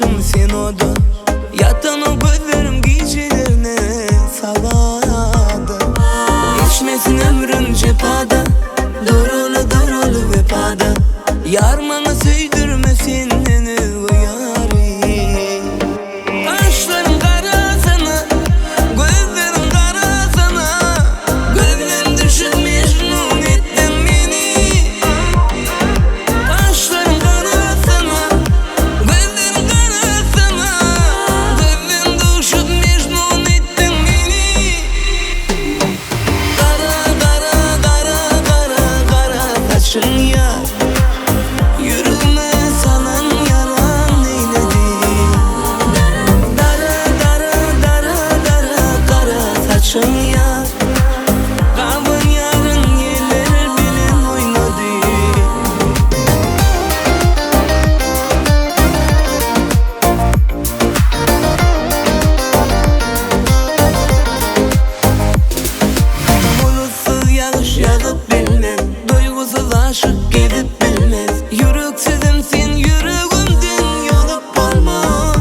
olsun sen odun. Yatan o gözlerim gecelerine savadı. Geçmesin ömrün cephada, durulu durulu vepada. Yar bana söydürmesin beni o yari. Kaşlarım kara sana, gözlerim kara sana. Gönlüm düşüp mecnun ettin beni. Kaşlarım kara sana, gözlerim kara sana. Gönlüm düşüp mecnun ettin beni. Kara kara kara kara kara saçın yar. Yüreğime salan yalan eyledi. Dara dara dara dara kara saçın yar. Kabın yarın yeler bilen oynadı. Bulutsuz yağış yağıp bilmez, duygusuz aşık gidip bilmez. Yüreksizim sen yüreğimden yolup olmaz.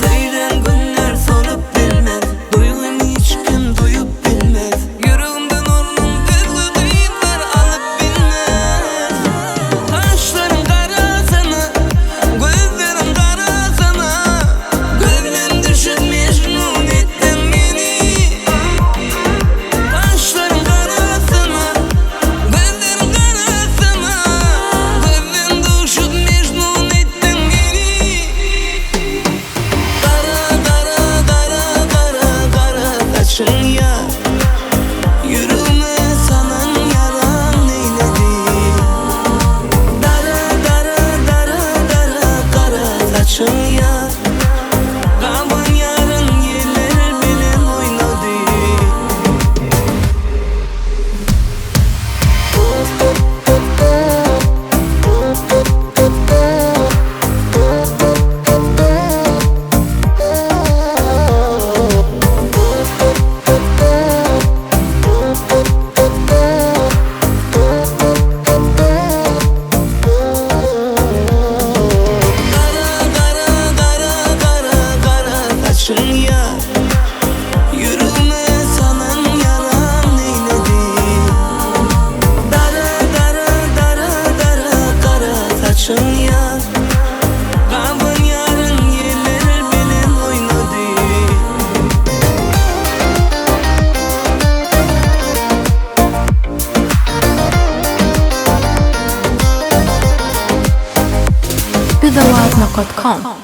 Seyren günler solup bilmez, duygumu hiç kim duyup bilmez. Yüreğimden onun gözlü duygular alıp bilmez. Kaşlarım kara sana, gözlerim kara sana. Gönlüm düşüp mecnun ettin beni. Kaşlarım kara sana, gözlerim kara sana. Gönlüm düşüp mecnun ettin beni. Kara kara kara kara kara saçın yar. Yüreğime salan yalan eyledi. Dara dara dara dara kara saçın yar. Kabın yarın yeler bilen oynadı. Kara kara kara kara kara saçın yar. Yüreğime salan yalan eyledi. Dara dara dara dara kara saçın yar. Kabın yarın yeler bilen oynadı. Bizawatna.com